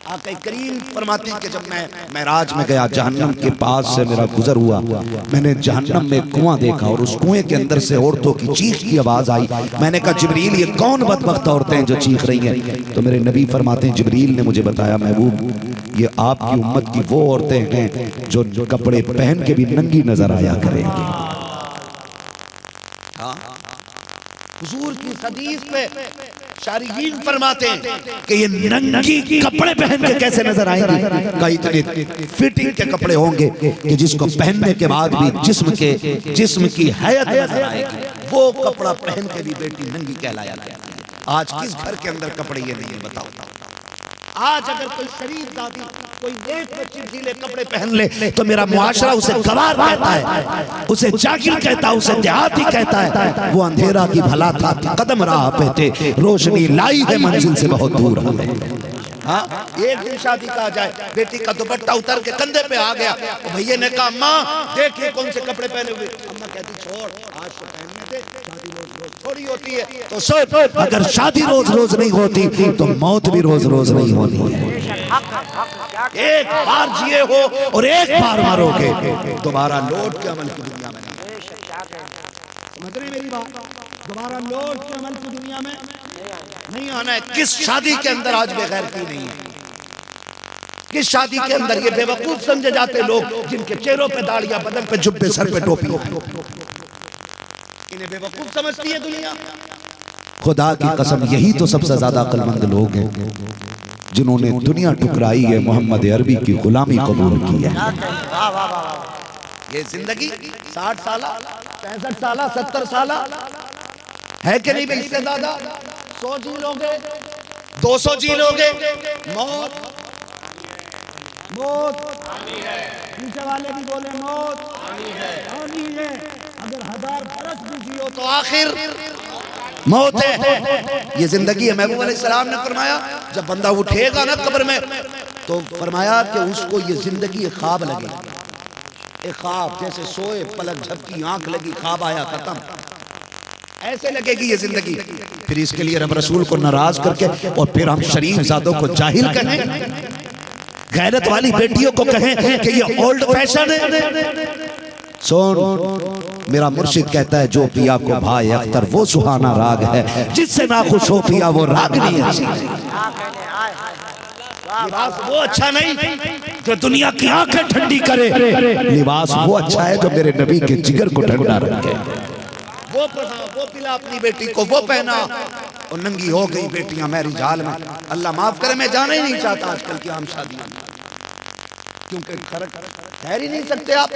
आका करीम फरमाते हैं कि जब मैं मेराज में गया, जहन्नम के पास से मेरा गुजर हुआ, मैंने जहन्नम में कुआं देखा और उस कुएं के अंदर से औरतों की चीख की आवाज आई। मैंने कहा जिब्रील ये कौन बदबख्त औरतें हैं जो चीख रही हैं? तो मेरे नबी फरमाते हैं जिब्रील ने मुझे बताया महबूब ये आपकी उम्मत की वो औरतें हैं जो कपड़े पहन के भी नंगी नजर आया करेंगी। हुजूर की हदीस पे शारीरीन फरमाते हैं कि ये नंगी कपड़े पहन के कैसे नजर आएंगे? का इतने फिटिंग के कपड़े होंगे कि जिसको पहनने के बाद भी जिस्म की हैयत नजर आएगी। वो कपड़ा पहन के भी बेटी नंगी कहलाया जाती है। आज किस घर के अंदर कपड़े ये नहीं है बताओ? आज अगर कोई शरीफ दादी कोई एक बच्ची ढीले कपड़े पहन ले तो मेरा मुआशरा उसे गवार कहता है, उसे जाकिर कहता है, उसे देहाती कहता है। वो अंधेरा की भला था, कदम राह पे थे, रोशनी लाई है मंजिल से बहुत दूर हमें। हाँ, एक दिन शादी का आ जाए, बेटी का दुपट्टा उतर के कंधे पे आ गया, तो भैया ने कहा अम्मा देखिए कौन से कपड़े पहने हुए। अम्मा कहती छोड़, आज तो पहनने दे, शादी रोज रोज थोड़ी होती है। तो सोच, अगर शादी रोज रोज नहीं होती तो मौत भी रोज रोज नहीं होनी है। एक बार जिए हो और एक बार मरोगे, दोबारा लौट के अमल की दुनिया में समझ रही मेरी बात? दोबारा लौट के अमल की दुनिया में नहीं आना है। किस शादी के अंदर आज बेगैरती नहीं है? किस शादी के अंदर ये बेवकूफ समझे जाते लोग जिनके चेहरों पे दाढ़ियां, बदन पे जुब्बे, सर पे टोपी, इन्हें बेवकूफ समझती है दुनिया। खुदा की कसम यही तो सबसे ज्यादा अक्लमंद लोग हैं जिन्होंने दुनिया ठुकराई है, मोहम्मद अरबी की गुलामी कबूल की है। ये जिंदगी 60 साल, 65 साल, 70 साल है कि नहीं भाई? इससे ज्यादा 100 जी लोगे, 200 जी लोगे, मौत मौत पीछे वाले भी बोले मौत आनी है। अगर 1000 बरस भी जियो तो आखिर मौत है। ये जिंदगी है। महबूब अलैहिस्सलाम ने फरमाया जब बंदा उठेगा ना कब्र में तो फरमाया कि उसको ये जिंदगी एक ख्वाब लगेगी। एक ख्वाब जैसे सोए, पलक झपकी, आंख लगी, ख्वाब आया, खत्म, ऐसे लगेगी ये जिंदगी। फिर इसके लिए रब रसूल को नाराज करके और फिर हम शरीफ ज़ादों को जाहिल कहें, गैरत वाली बेटियों को कहें कि ये ओल्ड फैशन है। सुन, मेरा मुर्शिद कहता है जो पिया को भाई अख्तर वो सुहाना राग है, जिससे ना खुश हो पिया वो राग नहीं अच्छी। लिबास वो अच्छा नहीं जो दुनिया की आंखें ठंडी करे, लिबास वो अच्छा है जो मेरे नबी के जिगर को ठंडा रखे। वो पहना, वो पिला अपनी बेटी को, वो पहना और नंगी हो गई बेटियां मैरिज हाल में। अल्लाह माफ करे, मैं जाना ही नहीं चाहता आजकल की आम शादी, क्योंकि ठहर ही नहीं सकते आप।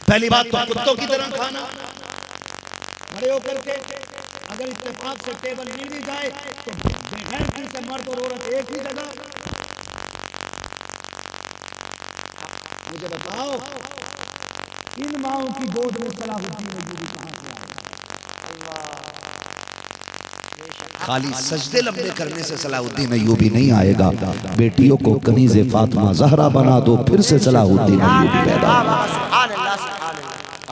पहली बात तो कुत्तों की तरह खाना, खड़े होकर के अगर इत्तेफाक से टेबल मिल भी जाए तो बेगैरती से मर्द और औरत एक ही जगह। मुझे बताओ इन माओं की गोद में सलाहुद्दीन अय्यूबी कहां से आया? खाली सजदे लंबे करने से सलाहुद्दीन अय्यूबी नहीं आएगा। बेटियों को कनीज़े फातिमा ज़हरा बना दो, फिर से सलाहुद्दीन अय्यूबी पैदा होगा।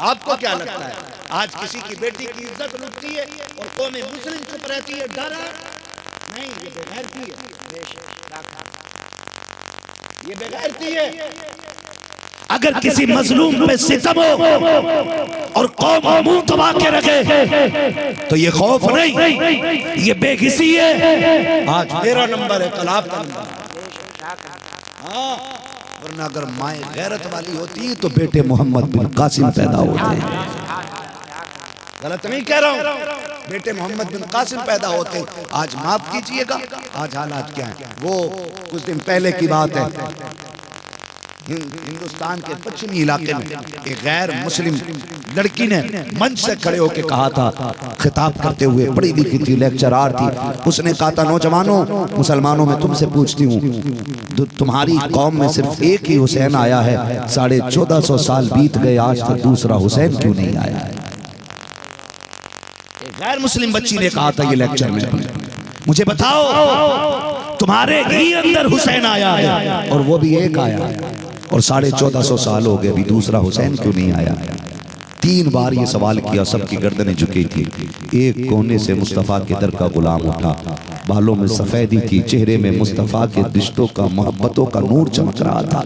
आपको क्या लगता है आज किसी की बेटी की इज्जत लुटती है और कौम मुस्लिम चुप रहती है? डर नहीं, ये बेगैरती है, ये बेगैरती है। अगर किसी मजलूम पे सितम हो और कौम मुंह दबा के रखे तो ये खौफ नहीं, ये बेहिसी है। आज मेरा नंबर है, कल आपका नंबर। हाँ, वरना अगर माए गैरत वाली होती तो बेटे मोहम्मद बिन कासिम पैदा होते। गलत नहीं कह रहा हूँ, बेटे मोहम्मद बिन कासिम पैदा होते। आज माफ कीजिएगा, आज हालात क्या है। वो कुछ दिन पहले की बात है, हिंदुस्तान के पश्चिमी इलाके में एक गैर मुस्लिम लड़की ने मंच से खड़े होकर कहा था, खिताब करते हुए, पढ़ी लिखी थी, लेक्चरार थी, उसने कहा था, नौजवानों मुसलमानों में तुमसे पूछती हूँ, तुम्हारी कौम में सिर्फ एक ही हुसैन आया है, 1450 साल बीत गए, आज तक दूसरा हुसैन क्यों नहीं आया है? गैर मुस्लिम बच्ची ने कहा था ये लेक्चर में। मुझे बताओ तुम्हारे ही अंदर हुसैन आया है और वो भी एक आया है, और 1450 साल हो गए, अभी दूसरा हुसैन क्यों नहीं आया? 3 बार ये सवाल किया, सबकी गर्दनें झुकी थी। एक कोने से मुस्तफ़ा के दर का गुलाम उठा, बालों में सफेदी थी, चेहरे में मुस्तफ़ा के रिश्तों का, मोहब्बतों का नूर चमक रहा था,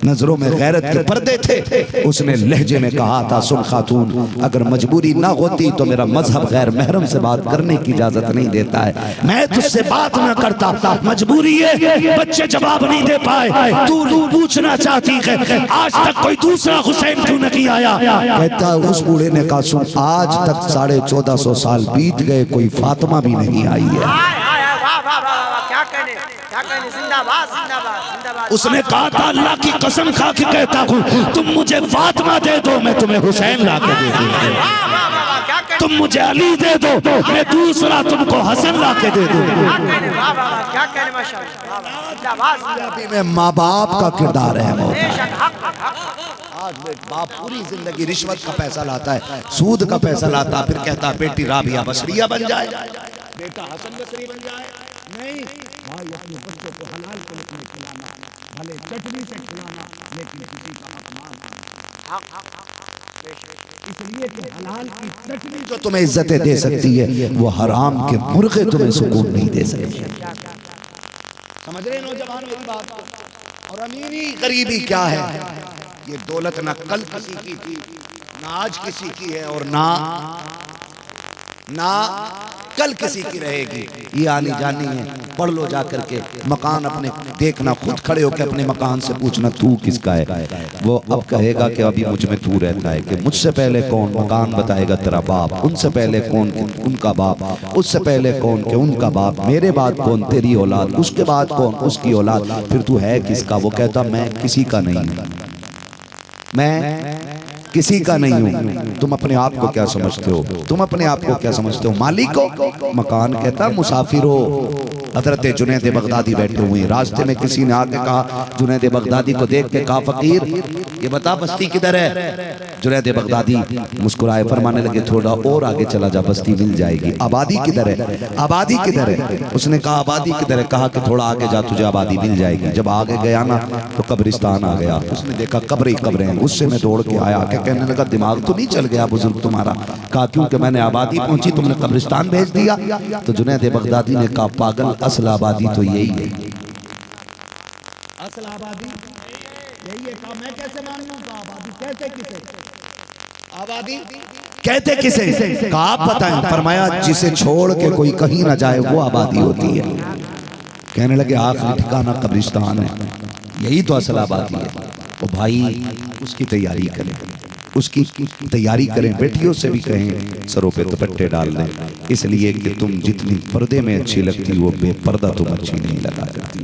नजरों में गैरत के पर्दे थे। उसने लहजे में कहा था, सुन खातून, अगर मजबूरी ना होती तो मेरा मजहब गैर महरम से बात करने की इजाजत नहीं देता है, मैं तुझसे बात ना करता, मजबूरी है, बच्चे जवाब नहीं दे पाए, तू पूछना चाहती है आज तक कोई दूसरा हुसैन क्यों नहीं आया? कहता उस बूढ़े ने कहा, सुन, आज तक 1450 साल बीत गए, कोई फातिमा भी नहीं आई है। उसने कहा था, अल्लाह की कसम खा के कहता हूँ, तुम मुझे फातिमा दे दो, मैं तुम्हें हुसैन ला के दे दूँ। तुम मुझे अली दे दो, मैं दूसरा तुमको हसन ला के दे दूँ। में माँ बाप का किरदार है। आज बाप पूरी जिंदगी रिश्वत का पैसा लाता है, सूद का पैसा लाता, फिर कहता बेटी राबिया बसरिया बन जाए, बेटा हसन बसरी बन जाए। नहीं भाई, अपने बच्चों को हलाल को लेकर खिलाना, भले चटनी से खिलाना, लेकिन किसी का अपमान, इसलिए कि हलाल की चटनी जो तुम्हें इज्जतें दे सकती है, वो हराम के मुर्गे तुम्हें सुकून नहीं दे सकते। समझ रहे नौजवान मेरी बात को? और अमीरी गरीबी क्या है? ये दौलत ना कल किसी की थी, ना आज किसी की है, और ना कल किसी की रहेगी। ये आनी जानी है। पढ़ लो जा करके, मकान अपने देखना, खुद खड़े होकर अपने मकान से पूछना तू किसका है। वो अब कहेगा कि अभी मुझ में तू रहता है, कि मुझसे पहले कौन? मकान बताएगा तेरा बाप, उनसे पहले कौन? उनका बाप, उससे पहले कौन? के उनका बाप, मेरे बाद कौन? तेरी औलाद, उसके बाद कौन? उसकी औलाद, फिर तू है किसका? वो कहता मैं किसी का नहीं हूँ, मैं किसी का नहीं हूं। तुम अपने आप को क्या समझते हो? तुम अपने आप को क्या समझते हो? मालिक हो? मकान कहता मुसाफिर हो। हजरत जुनैद बगदादी बैठे हुए हैं, रास्ते में किसी ने आके कहा, जुनैद बगदादी को देख के कहा, फकीर ये बता बस्ती किधर है? जुनैद बगदादी मुस्कुराए, फरमाने लगे थोड़ा और आगे चला जा, बस्ती मिल जाएगी। आबादी किधर है? आबादी किधर है? उसने कहा आबादी किधर है? कहा कि थोड़ा आगे जा, तुझे आबादी मिल जाएगी। जब आगे गया ना तो कब्रिस्तान आ गया। उसने देखा कब्र ही कब्रें हैं। उससे में दौड़ के आया, आके कहने लगा दिमाग तो नहीं चल गया बुजुर्ग तुम्हारा? कहा क्योंकि मैंने आबादी पहुंची, तुमने कब्रिस्तान भेज दिया। तो जुनैद बगदादी ने कहा पागल, असल आबादी तो यही है, असल आबादी यही है। कहा मैं कैसे मान लूं? कहा आबादी कहते किसे? आबादी कहते किसे? कहा आप बताएं। फरमाया जिसे छोड़ के कोई कहीं ना जाए वो आबादी होती है। कहने लगे आखिरी ठिकाना कब्रिस्तान है, यही तो असल आबादी है। तो भाई उसकी तैयारी करें, उसकी तैयारी करें। बेटियों से भी कहें सरों पे दुपट्टे डाल दें, इसलिए कि तुम जितनी पर्दे में अच्छी लगती हो बेपर्दा तुम अच्छी नहीं लगा सकती।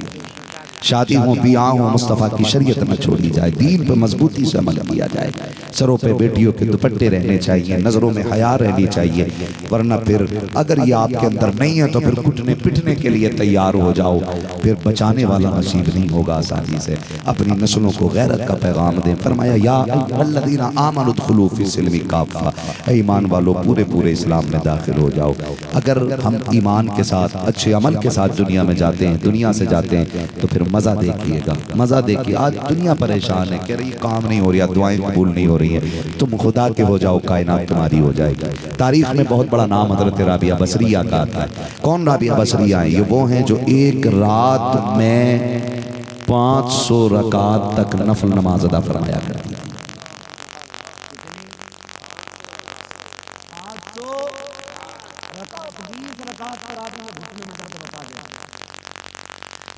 शादी हो बियाह हो मुस्तफ़ा की शरीयत न छोड़ी जाए, दीन पर मजबूती से अमल किया जाए, सरों पे बेटियों के दुपट्टे रहने चाहिए, नज़रों में हया रहनी चाहिए, वरना फिर अगर ये आपके अंदर नहीं है तो फिर कुटने पिटने के लिए तैयार हो जाओ, फिर बचाने वाला नसीब नहीं होगा आसानी से। अपनी नस्लों को गैरत का पैगाम दें। फरमाया या अय्युहल्लज़ीना आमनू उदखुलू फ़िस्सिल्मि काफ़ा, ईमान वालों पूरे पूरे इस्लाम में दाखिल हो जाओ। अगर हम ईमान के साथ अच्छे अमल के साथ दुनिया में जाते हैं, दुनिया से जाते हैं, तो फिर मज़ा देखिएगा, मज़ा देखिए। आज दुनिया परेशान है, कह रही काम नहीं हो रही, दुआएं कबूल नहीं हो रही है, तुम खुदा के हो जाओ, कायनात तुम्हारी हो जाएगी। तारीख में बहुत बड़ा नाम हज़रत राबिया बसरिया का आता है। कौन राबिया बसरिया है? ये वो हैं जो एक रात में 500 रकात तक नफल नमाज अदा फरमाया करती है।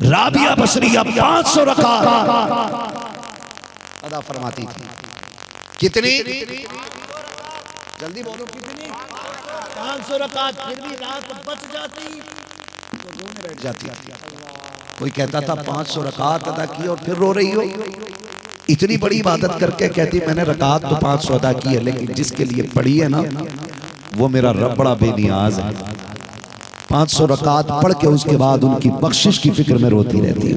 राबिया बसरिया 500 रकात अदा फरमाती थी। कितनी? जल्दी बोलो कितनी? 500 रकात। फिर भी रात बच जाती तो रोने बैठ जाती। कोई कहता था 500 रकात अदा की और फिर रो रही हो। इतनी बड़ी इबादत करके कहती मैंने रकात तो 500 अदा की है, लेकिन जिसके लिए पढ़ी है ना वो मेरा रब बड़ा बेनियाज है। 500 रकात पढ़ के उसके बाद उनकी बख्शिश की फिक्र में रोती रहती है,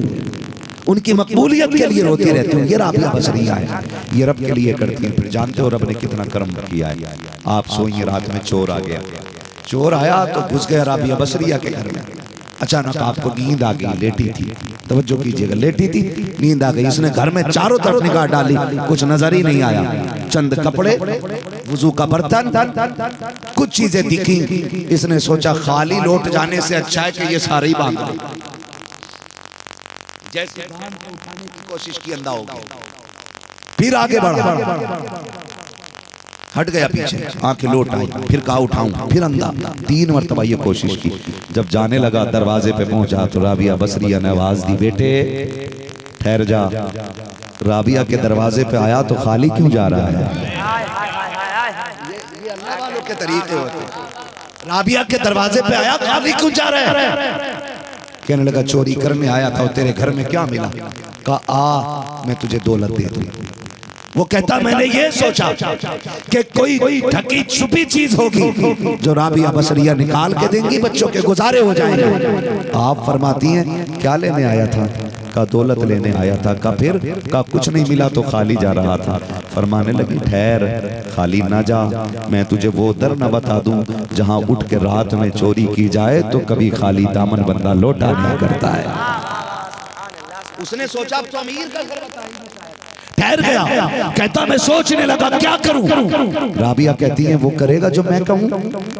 उनकी मकबूलियत के लिए रोती रहती हूँ। ये राबिया बसरिया है, ये रब के लिए करती है। फिर जानते हो रब ने कितना करम किया है। आप सोइए, रात में चोर आ गया, चोर आया तो घुस गया राबिया बसरिया के घर में। अचानक आपको नींद आ गई, लेटी थी, तवज्जो कीजिएगा, लेटी थी, नींद आ गई। इसने घर में चारों तरफ निगाह डाली, कुछ नजर ही नहीं आया। चंद कपड़े, वुजू का बर्तन, कुछ चीजें दिखी। इसने सोचा खाली लौट जाने से अच्छा है कि ये सारे ही बांध ले। जैसे उठाने की कोशिश की, अंधा हो गया, फिर आगे बढ़ा, हट गया पीछे, आंखें लौट आई, फिर कहा उठाऊं, फिर अंधा, 3 मरतबा ये कोशिश की। जब जाने लगा दरवाजे पे पहुंचा तो राबिया बसरिया ने आवाज दी, बेटे ठहर जा। राबिया के दरवाजे पे आया तो खाली क्यों जा रहा है? ये अल्लाह वालों के तरीके होते हैं। राबिया के दरवाजे पे आया, खाली क्यों जा रहा है? कहने लगा चोरी करने आया था, तेरे घर में क्या मिला? कहा आ मैं तुझे दौलत दे दूं। वो कहता मैंने ये सोचा कि कोई ढकी छुपी चीज होगी जो राबिया बसरिया निकाल के देंगी, बच्चों के गुजारे हो जाएंगे। आप फरमाती हैं क्या लेने आया था? का दौलत लेने आया था। का फिर? का कुछ नहीं मिला तो खाली जा रहा था। फरमाने लगी ठहर, खाली ना जा, मैं तुझे वो दर न बता दूं जहां उठ के रात में चोरी की जाए तो कभी खाली दामन बंदा लौटा नहीं करता है। उसने सोचा अब तो अमीर का घर बताएंगे। ठहर गया, कहता मैं सोचने लगा क्या करूं। राबिया कहती है वो करेगा जो मैं कहूं,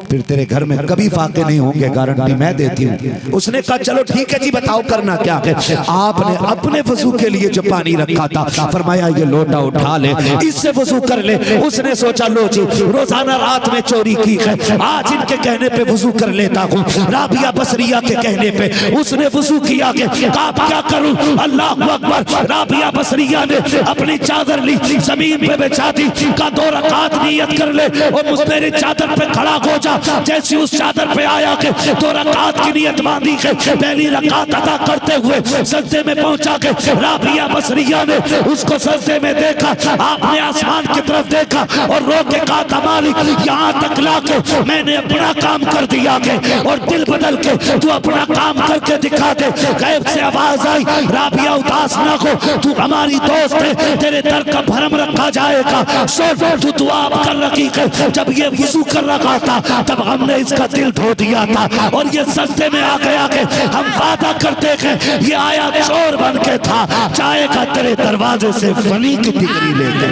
फिर तेरे घर में कभी फाके नहीं होंगे, गारंटी मैं देती हूं। उसने कहा चलो ठीक है जी, बताओ करना क्या है। आपने अपने वजू के लिए जो पानी रखा था, फरमाया ये लोटा उठा ले, इससे वजू कर ले। उसने सोचा लो जी, रोजाना रात में चोरी की है, आज इनके कहने पे वजू कर लेता हूँ। राबिया बसरिया के कहने पे उसने वजू किया कि क्या करूं, अल्लाह अकबर। राबिया बसरिया ने अपनी चादर ली, जमीन पे बिछा दी, का 2 रकात नियत कर ले और मुझ मेरी चादर पे खड़ा हो जा। जैसी उस चादर पे आया के 2 रकात की नियत बांधी के पहली रकात अदा करते हुए सजदे में पहुंचा के राबिया बसरिया ने उसको सजदे में देखा। आपने आसमान की तरफ देखा और रो के कहा था मालिक यहाँ तक ला के मैंने अपना काम कर दिया के और दिल बदल के तू अपना काम करके दिखा दे। गैब से आवाज आई, राबिया उदास ना हो, तू हमारी दोस्त है, तेरे दर का भरम रखा जाएगा। सोच तू दुआ कर रखी है, जब ये वुजू कर रखा था तब हमने इसका दिल धो दिया था और ये सस्ते में आ गया कि हम वादा करते हैं ये आया चोर बन के था, जाएगा तेरे दरवाजे से फनी की डिग्री लेके।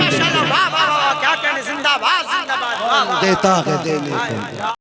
क्या कहने, जिंदाबाद जिंदाबाद। देता है देने को।